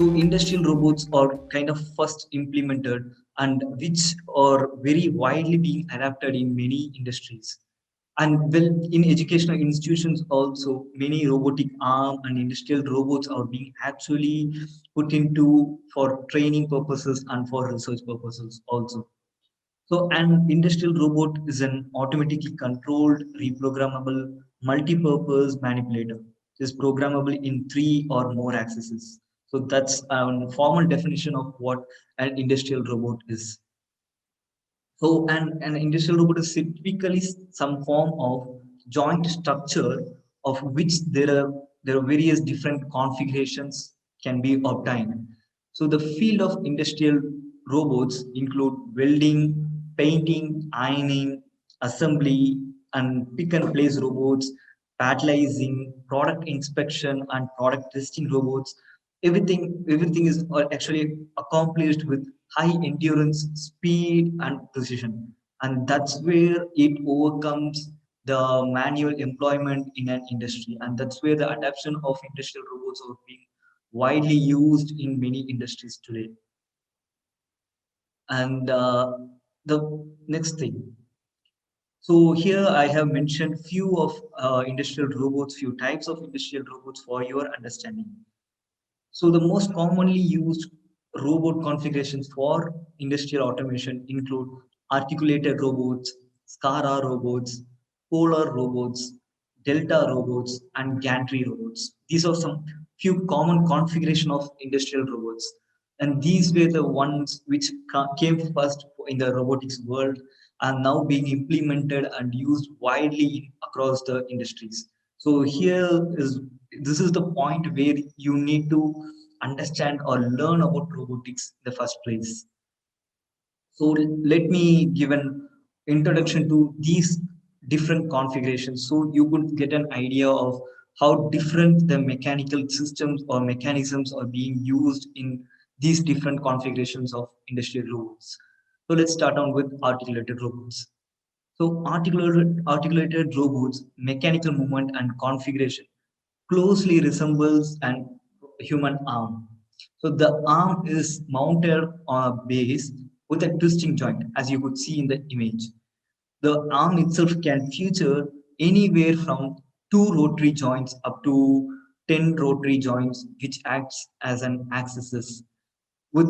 So industrial robots are kind of first implemented and which are very widely being adapted in many industries. And well, in educational institutions also, many robotic arm and industrial robots are being actually put into for training purposes and for research purposes also. So an industrial robot is an automatically controlled, reprogrammable, multi-purpose manipulator. It is programmable in three or more axes. So that's a formal definition of what an industrial robot is. So an industrial robot is typically some form of joint structure of which there are various different configurations can be obtained. So the field of industrial robots include welding, painting, ironing, assembly, and pick and place robots, patellizing, product inspection, and product testing robots. Everything is actually accomplished with high endurance, speed, and precision. And that's where it overcomes the manual employment in an industry. And that's where the adoption of industrial robots are being widely used in many industries today. And the next thing. So here I have mentioned few of industrial robots, few types of industrial robots for your understanding. So the most commonly used robot configurations for industrial automation include articulated robots, SCARA robots, polar robots, delta robots, and gantry robots. These are some few common configuration of industrial robots. And these were the ones which came first in the robotics world are now being implemented and used widely across the industries. So here is this is the point where you need to understand or learn about robotics in the first place. So let me give an introduction to these different configurations so you could get an idea of how different the mechanical systems or mechanisms are being used in these different configurations of industrial robots. So let's start on with articulated robots. So articulated robots, mechanical movement and configuration closely resembles an human arm. So the arm is mounted on a base with a twisting joint, as you could see in the image. The arm itself can feature anywhere from two rotary joints up to 10 rotary joints, which acts as an axis with,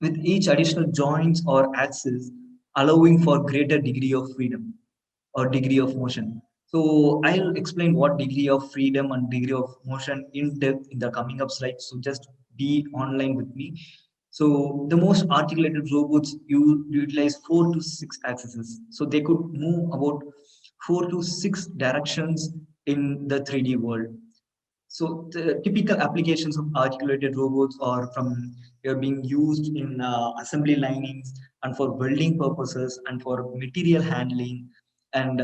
with each additional joints or axis allowing for greater degree of freedom or degree of motion. So I'll explain what degree of freedom and degree of motion in depth in the coming up slides. So just be online with me. So the most articulated robots utilize 4 to 6 axes. So they could move about 4 to 6 directions in the 3D world. So the typical applications of articulated robots are from they are being used in assembly linings and for welding purposes and for material handling and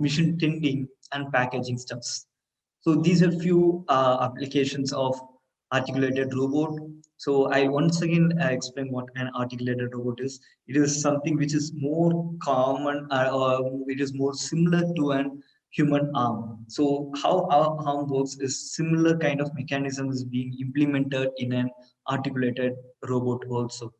machine tinting and packaging stuffs. So these are few applications of articulated robot. So I once again explain what an articulated robot is. It is something which is more common or it is more similar to an human arm. So how our arm works is similar kind of mechanism is being implemented in an articulated robot also.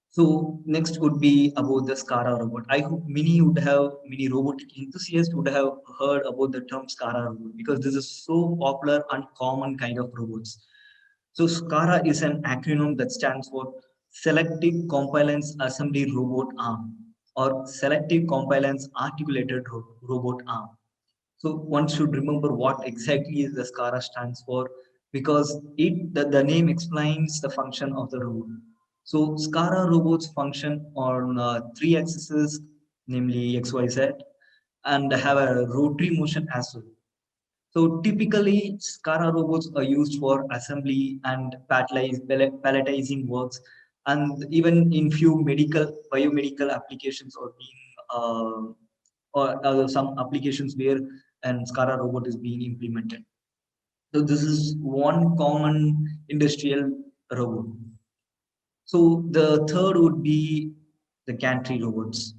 So next would be about the SCARA robot. I hope many robotic enthusiasts would have heard about the term SCARA robot because this is so popular and common kind of robots. So SCARA is an acronym that stands for Selective Compliance Assembly Robot Arm or Selective Compliance Articulated Robot Arm. So one should remember what exactly the SCARA stands for because the name explains the function of the robot. So SCARA robots function on three axes, namely XYZ, and have a rotary motion as well. So typically, SCARA robots are used for assembly and palletizing works, and even in few biomedical applications or being or some applications where an SCARA robot is being implemented. So this is one common industrial robot. So the third would be the gantry robots.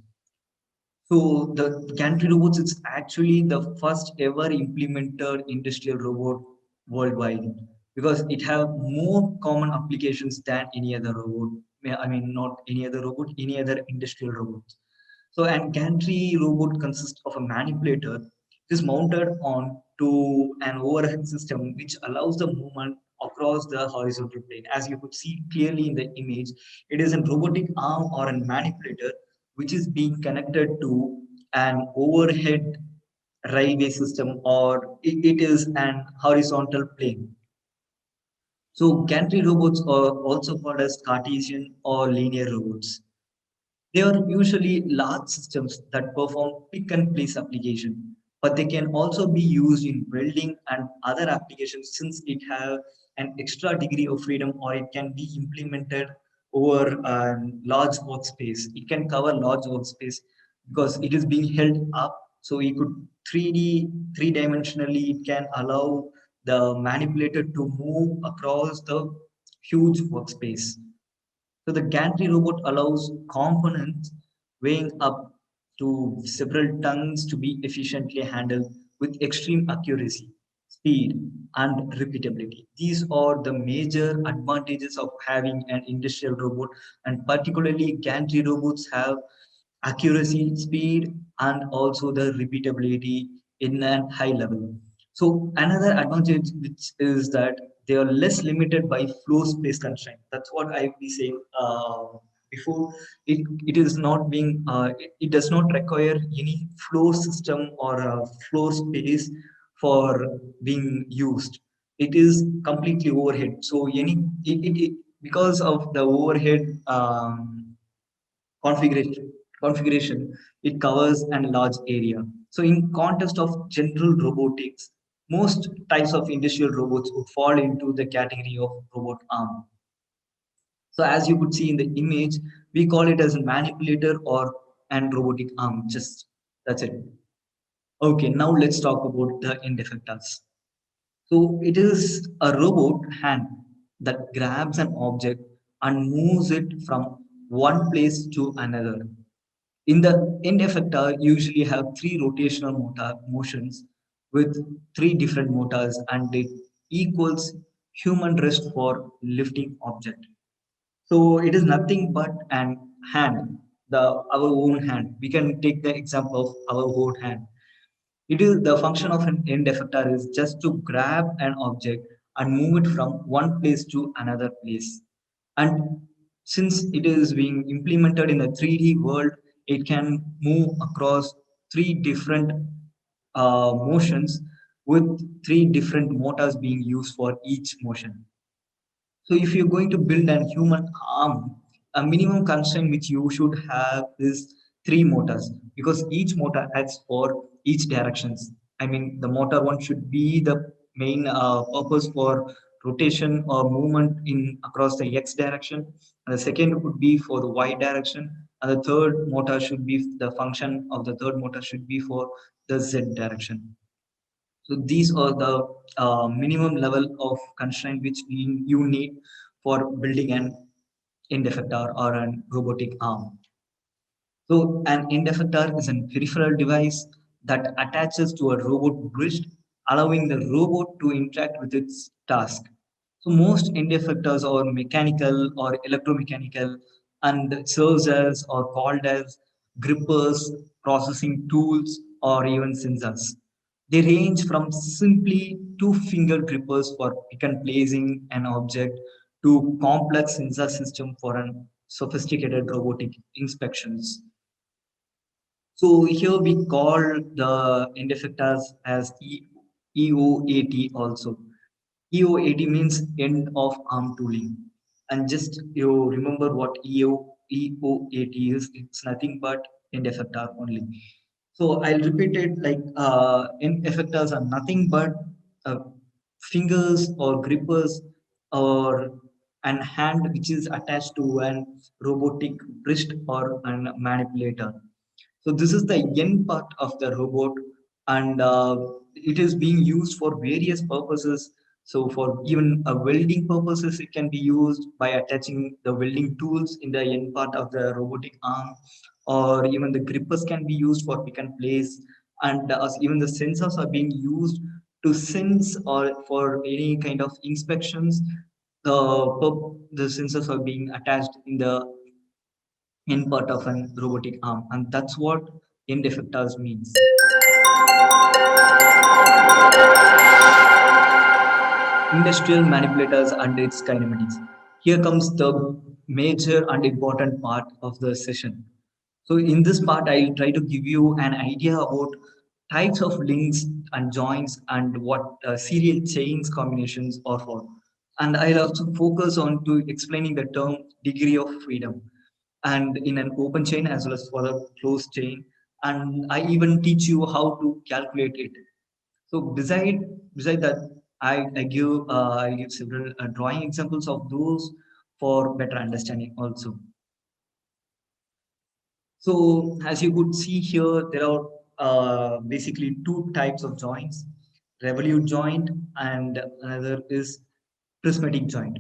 So the Gantry Robots is actually the first ever implemented industrial robot worldwide, because it have more common applications than any other robot. I mean, not any other robot, any other industrial robot. So, an gantry robot consists of a manipulator. It is mounted on to an overhead system which allows the movement across the horizontal plane. As you could see clearly in the image, it is a robotic arm or a manipulator which is being connected to an overhead railway system, or it is an horizontal plane. So gantry robots are also called as Cartesian or linear robots. They are usually large systems that perform pick and place application, but they can also be used in welding and other applications since it have an extra degree of freedom, or it can be implemented over a large workspace. It can cover large workspace because it is being held up. So you could 3D, three-dimensionally, it can allow the manipulator to move across the huge workspace. So the gantry robot allows components weighing up to several tons to be efficiently handled with extreme accuracy, speed, and repeatability. These are the major advantages of having an industrial robot, and particularly gantry robots have accuracy, speed, and also the repeatability in a high level. So another advantage which is that they are less limited by floor space constraint. That's what I be saying before. It is not being it does not require any floor system or floor space for being used. It is completely overhead. So because of the overhead configuration, it covers a large area. So in context of general robotics, most types of industrial robots would fall into the category of robot arm. So as you could see in the image, we call it as a manipulator or an robotic arm. Just that's it. Okay, now let's talk about the end effectors. So it is a robot hand that grabs an object and moves it from one place to another. In the end effector, usually have three rotational motions with three different motors, and it equals human wrist for lifting object. So it is nothing but an hand, our own hand. We can take the example of our own hand. It is the function of an end effector is just to grab an object and move it from one place to another place. And since it is being implemented in a 3D world, it can move across three different motions with three different motors being used for each motion. So if you're going to build an human arm, a minimum constraint which you should have is three motors, because each motor acts for each directions. I mean, the motor one should be the main purpose for rotation or movement in across the x direction, and the second would be for the y direction, and the third motor should be the function of the third motor should be for the z direction. So these are the minimum level of constraint which you need for building an end effector or an robotic arm. So an end effector is a peripheral device that attaches to a robot wrist, allowing the robot to interact with its task. So most end effectors are mechanical or electromechanical and serves as or called as grippers, processing tools, or even sensors. They range from simply two finger grippers for pick and placing an object to complex sensor system for an sophisticated robotic inspections. So here we call the end effectors as EOAT also. EOAT means end of arm tooling. And just you remember what EOAT is, it's nothing but end effector only. So I'll repeat it like end effectors are nothing but uh, fingers or grippers or an hand which is attached to an robotic wrist or an manipulator. So this is the end part of the robot, and it is being used for various purposes. So for even welding purposes, it can be used by attaching the welding tools in the end part of the robotic arm, or even the grippers can be used for pick and place, and even the sensors are being used to sense or for any kind of inspections. The sensors are being attached in the end part of an robotic arm, and that's what end effectors means. Industrial manipulators and its kinematics. Here comes the major and important part of the session. So in this part, I'll try to give you an idea about types of links and joints and what serial chains combinations are for. And I'll also focus on to explaining the term degree of freedom and in an open chain as well as for the closed chain. And I even teach you how to calculate it. So beside that, I give several drawing examples of those for better understanding also. So as you could see here, there are basically two types of joints: revolute joint and another is prismatic joint.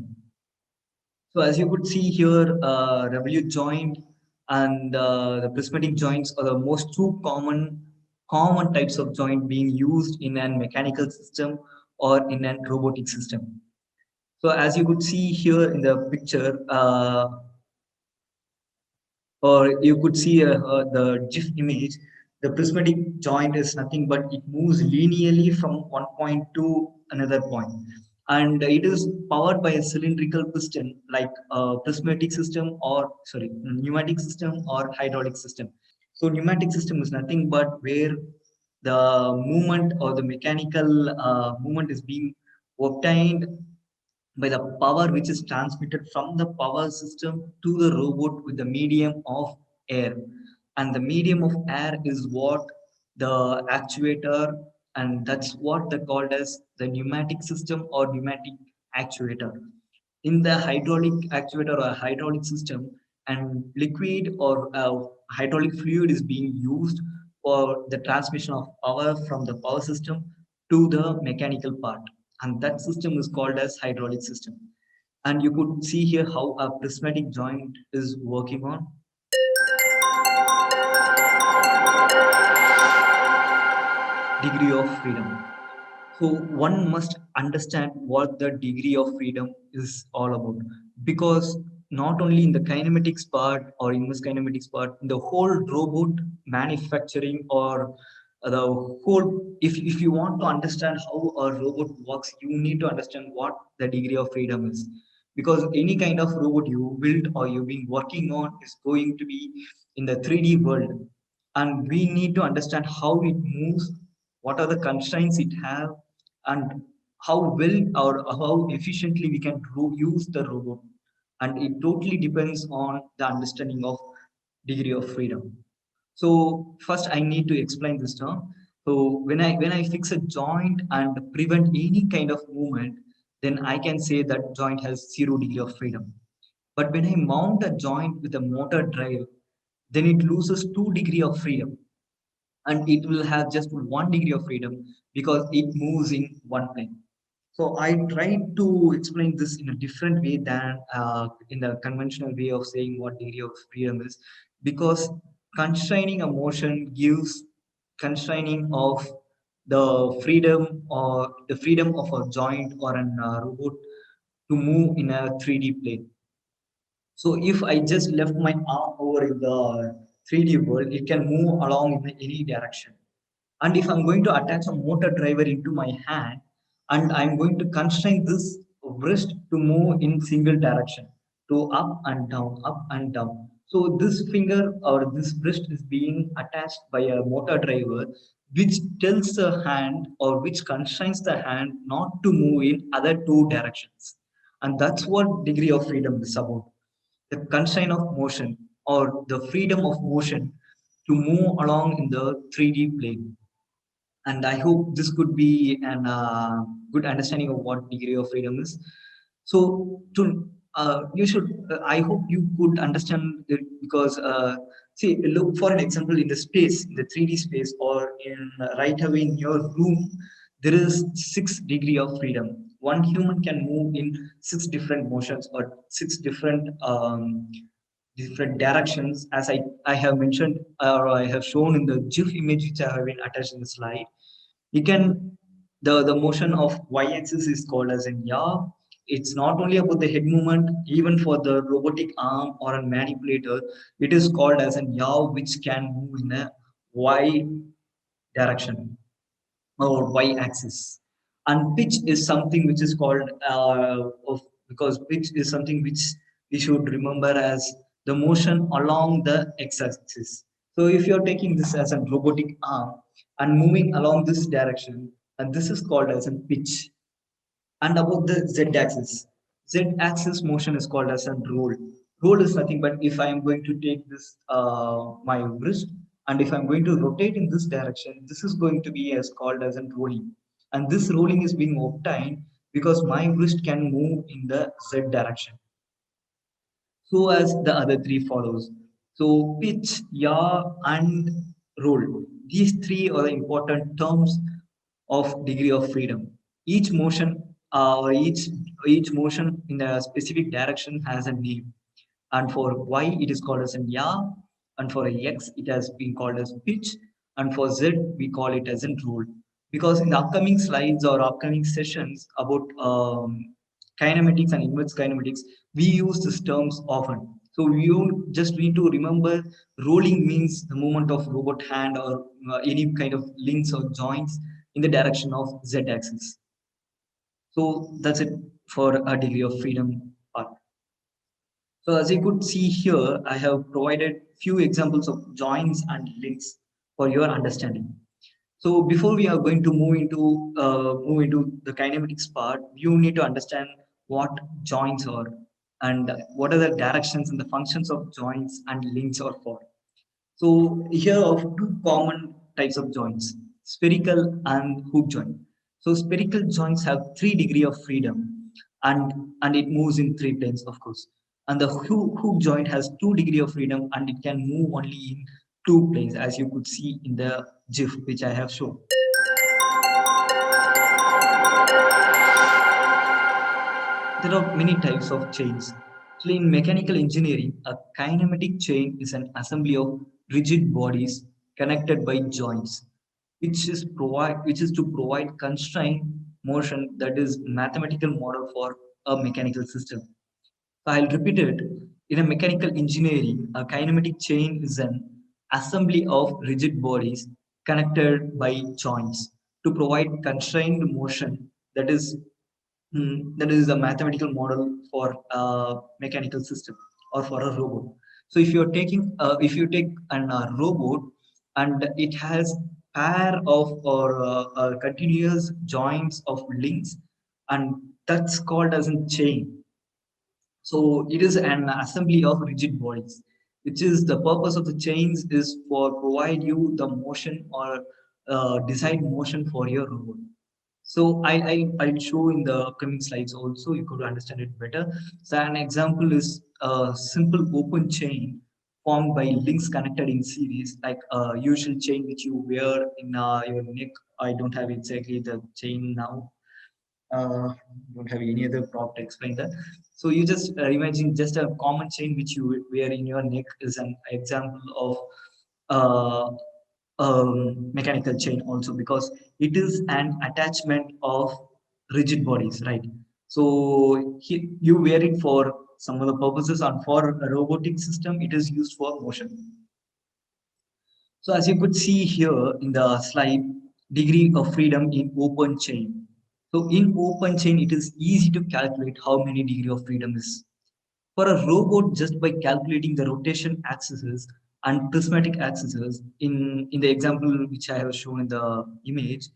So as you could see here, revolute joint and the prismatic joints are the most two common types of joint being used in a mechanical system or in a robotic system. So as you could see here in the picture, or you could see the GIF image, the prismatic joint is nothing but it moves linearly from one point to another point. And it is powered by a cylindrical piston like a prismatic system or, sorry, pneumatic system or hydraulic system. So pneumatic system is nothing but where the movement or the mechanical movement is being obtained by the power which is transmitted from the power system to the robot with the medium of air. And the medium of air is what the actuator, and that's what they called as the pneumatic system or pneumatic actuator. In the hydraulic actuator or hydraulic system, and liquid or hydraulic fluid is being used for the transmission of power from the power system to the mechanical part, and that system is called as hydraulic system. And you could see here how a prismatic joint is working on degree of freedom. So one must understand what the degree of freedom is all about, because not only in the kinematics part or inverse kinematics part, in the whole robot manufacturing or the whole, if you want to understand how a robot works, you need to understand what the degree of freedom is. Because any kind of robot you build or you've been working on is going to be in the 3D world, and we need to understand how it moves, what are the constraints it have, and how well or how efficiently we can use the robot. And it totally depends on the understanding of degree of freedom. So first I need to explain this term. So when I fix a joint and prevent any kind of movement, then I can say that joint has 0 degree of freedom. But when I mount a joint with a motor drive, then it loses 2 degree of freedom, and it will have just 1 degree of freedom because it moves in one plane. So I tried to explain this in a different way than in the conventional way of saying what degree of freedom is, because constraining a motion gives constraining of the freedom or the freedom of a joint or an robot to move in a 3D plane. So if I just left my arm over in the 3D world, it can move along in any direction. And if I'm going to attach a motor driver into my hand and I'm going to constrain this wrist to move in single direction, to up and down. So this finger or this wrist is being attached by a motor driver, which tells the hand or which constrains the hand not to move in other two directions. And that's what degree of freedom is about: the constraint of motion or the freedom of motion to move along in the 3D plane. And I hope this could be an good understanding of what degree of freedom is. So to you should I hope you could understand it, because see, look for an example in the space, in the 3D space, or in right away in your room, there is 6 degree of freedom. One human can move in 6 different motions or 6 different directions, as I have mentioned or I have shown in the GIF image which I have been attached in the slide. You can. The motion of y-axis is called as an yaw. It's not only about the head movement, even for the robotic arm or a manipulator, it is called as an yaw, which can move in a y direction or y-axis. And pitch is something which is called of because pitch is something which we should remember as the motion along the x-axis. So if you're taking this as a robotic arm and moving along this direction, and this is called as a pitch. And about the z-axis, z-axis motion is called as a roll. Roll is nothing but if I am going to take this my wrist, and if I'm going to rotate in this direction, this is going to be as called as a rolling. And this rolling is being obtained because my wrist can move in the z direction. So as the other three follows. So pitch, yaw, and roll. These three are the important terms of degree of freedom. Each motion or each motion in a specific direction has a name. And for y it is called as an yaw, and for x it has been called as pitch, and for z we call it as a roll. Because in the upcoming slides or upcoming sessions about kinematics and inverse kinematics, we use these terms often. So you just need to remember rolling means the movement of robot hand or any kind of links or joints in the direction of z axis. So that's it for a degree of freedom part. So as you could see here, I have provided few examples of joints and links for your understanding. So before we are going to move into the kinematics part, you need to understand what joints are and what are the directions and the functions of joints and links are for. So here are two common types of joints, spherical and hook joint. So spherical joints have 3 degrees of freedom and it moves in 3 planes, of course. And the hook joint has 2 degrees of freedom and it can move only in 2 planes, as you could see in the GIF which I have shown. There are many types of chains. So in mechanical engineering, a kinematic chain is an assembly of rigid bodies connected by joints, which is to provide constrained motion that is mathematical model for a mechanical system. So I'll repeat it. In a mechanical engineering, a kinematic chain is an assembly of rigid bodies connected by joints to provide constrained motion that is that is a mathematical model for a mechanical system or for a robot. So if you take an robot and it has pair of or continuous joints of links, and that's called as a chain. So it is an assembly of rigid bodies, which is the purpose of the chains is for provide you the motion or design motion for your robot. So I'll show in the upcoming slides also, you could understand it better. So an example is a simple open chain formed by links connected in series, like a usual chain which you wear in your neck. I don't have exactly the chain now. Don't have any other prop to explain that. So you just imagine just a common chain which you wear in your neck is an example of uh, mechanical chain also, because it is an attachment of rigid bodies, right? So you wear it for some other purposes, and for a robotic system it is used for motion. So as you could see here in the slide, degree of freedom in open chain. So in open chain, it is easy to calculate how many degree of freedom is. For a robot, just by calculating the rotation axes and prismatic axes in the example which I have shown in the image,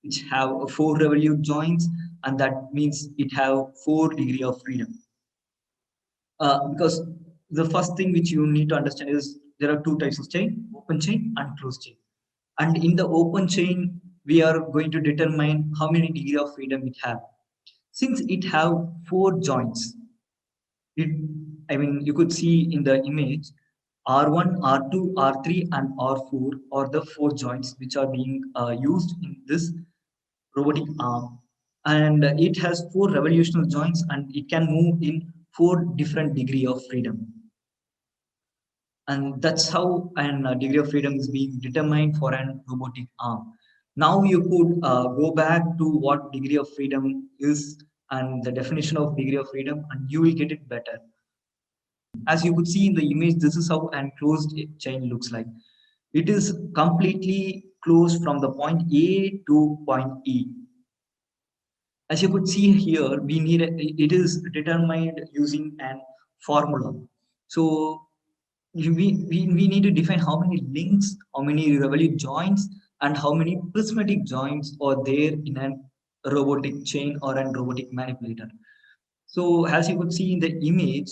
which have 4 revolute joints, and that means it have 4 degree of freedom. Because the first thing which you need to understand is there are two types of chain, open chain and closed chain. And in the open chain, we are going to determine how many degree of freedom it have. Since it have 4 joints, it, I mean, you could see in the image, R1, R2, R3, and R4 are the 4 joints which are being used in this robotic arm. And it has 4 revolutionary joints and it can move in 4 different degree of freedom. And that's how an degree of freedom is being determined for an robotic arm. Now you could go back to what degree of freedom is and the definition of degree of freedom, and you will get it better. As you could see in the image, this is how an closed chain looks like. It is completely closed from the point A to point E. As you could see here, it is determined using an formula. So we need to define how many links, how many revolute joints, and how many prismatic joints are there in an robotic chain or an robotic manipulator. So as you could see in the image,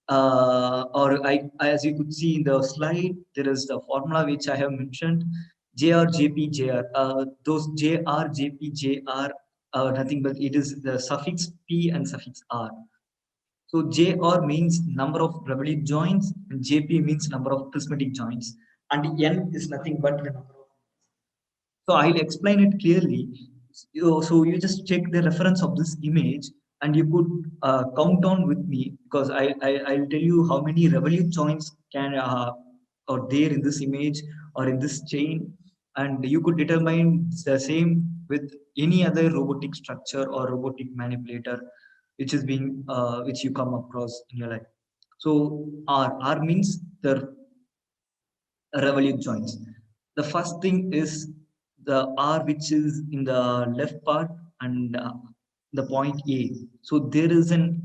as you could see in the slide, there is the formula which I have mentioned, JR, JP, JR. Those JR, JP, JR, nothing but it is the suffix P and suffix R. So JR means number of revolute joints, and JP means number of prismatic joints, and N is nothing but the number of. So I'll explain it clearly. So you just check the reference of this image and you could count on with me, because I'll tell you how many revolute joints can are there in this image or in this chain, and you could determine the same with any other robotic structure or robotic manipulator which you come across in your life. So R means the revolute joints. The first thing is the R which is in the left part and the point A. So there is an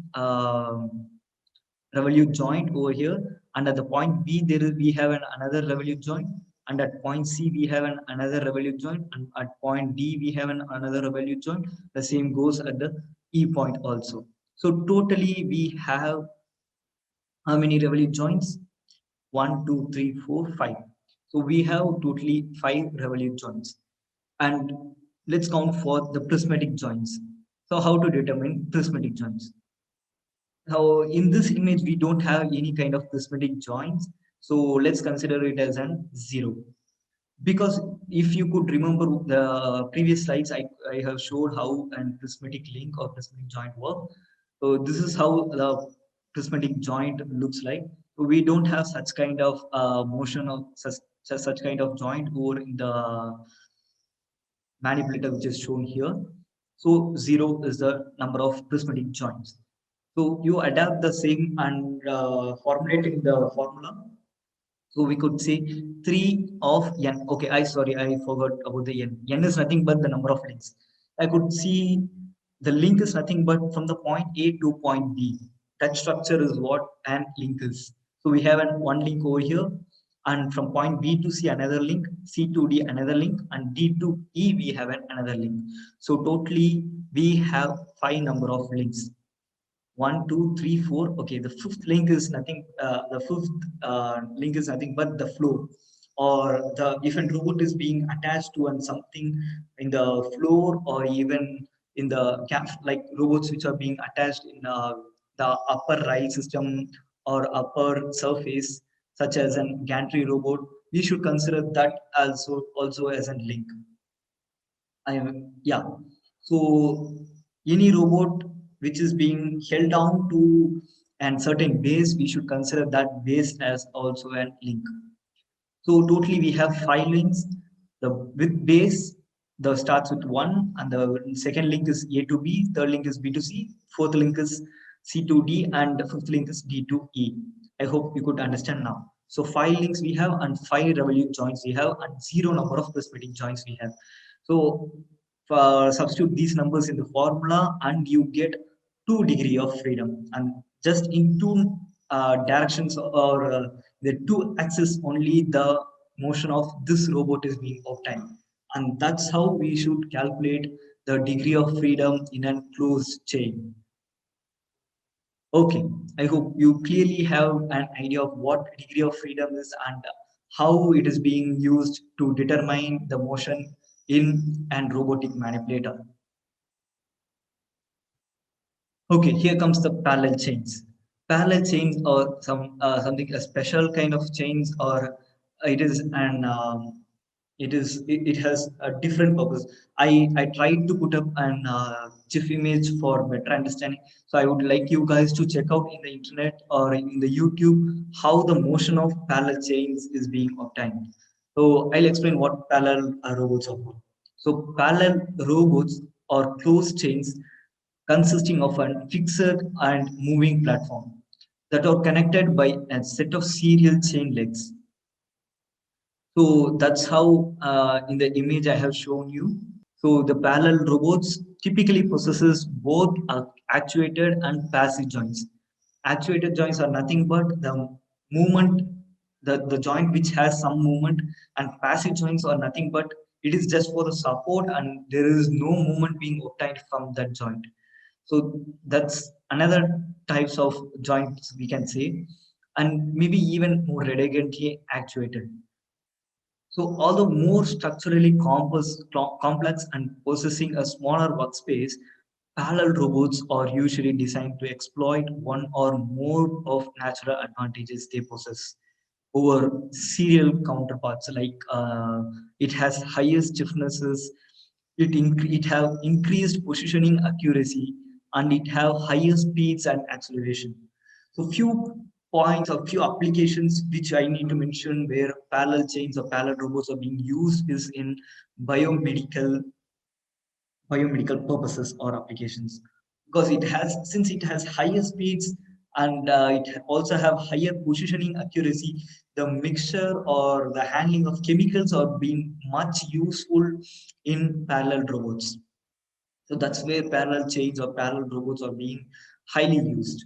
revolute joint over here, and at the point B we have another revolute joint, and at point C we have another revolute joint, and at point D we have another revolute joint. The same goes at the E point also. So totally we have how many revolute joints? 1, 2, 3, 4, 5. So we have totally 5 revolute joints. And let's count for the prismatic joints. So how to determine prismatic joints? Now in this image, we don't have any kind of prismatic joints. So let's consider it as an 0. Because if you could remember the previous slides, I have showed how a prismatic link or prismatic joint work. So this is how the prismatic joint looks like. So we don't have such kind of motion of such kind of joint over in the manipulator which is shown here. So 0 is the number of prismatic joints. So you adapt the same and formulate in the formula. So we could say 3 of n. Okay, I forgot about the n. N is nothing but the number of links. I could see the link is nothing but from the point A to point B. That structure is what an link is. So we have one link over here, and from point B to C another link, C to D another link, and D to E we have another link. So totally we have 5 number of links. 1, 2, 3, 4. Okay, the fifth link is nothing. The fifth link is nothing but the floor, or the if a robot is being attached to something in the floor, or even in the cap, like robots which are being attached in the upper rail system or upper surface, such as an gantry robot. We should consider that also as a link. Yeah. So any robot which is being held down to a certain base, we should consider that base as also a link. So totally we have 5 links. The with base, the starts with 1, and the second link is A to B, third link is B to C, fourth link is C to D, and the fifth link is D to E. I hope you could understand now. So 5 links we have, and 5 revolute joints we have, and 0 number of prismatic joints we have. So substitute these numbers in the formula, and you get 2 degree of freedom. And just in 2 directions, or the 2 axis only, the motion of this robot is being obtained. And that's how we should calculate the degree of freedom in a closed chain. Okay, I hope you clearly have an idea of what degree of freedom is and how it is being used to determine the motion in an robotic manipulator. Okay, here comes the parallel chains. Parallel chains or something a special kind of chains, or it is an it has a different purpose. I tried to put up an GIF image for better understanding. So I would like you guys to check out in the internet or in the YouTube how the motion of parallel chains is being obtained. So I'll explain what parallel robots are for. So parallel robots are closed chains consisting of a fixed and moving platform that are connected by a set of serial chain legs. So that's how in the image I have shown you. So the parallel robots typically possesses both actuated and passive joints. Actuated joints are nothing but the movement, the joint which has some movement, and passive joints are nothing but it is just for the support and there is no movement being obtained from that joint. So that's another types of joints we can say, and maybe even more elegantly actuated. So, although more structurally complex and possessing a smaller workspace, parallel robots are usually designed to exploit one or more of natural advantages they possess over serial counterparts. Like it has higher stiffnesses, it have increased positioning accuracy, and it have higher speeds and acceleration. So few points or few applications which I need to mention where parallel chains or parallel robots are being used is in biomedical biomedical purposes or applications, because it has, since it has higher speeds and it also have higher positioning accuracy, the mixture or the handling of chemicals are being much useful in parallel robots. So that's where parallel chains or parallel robots are being highly used.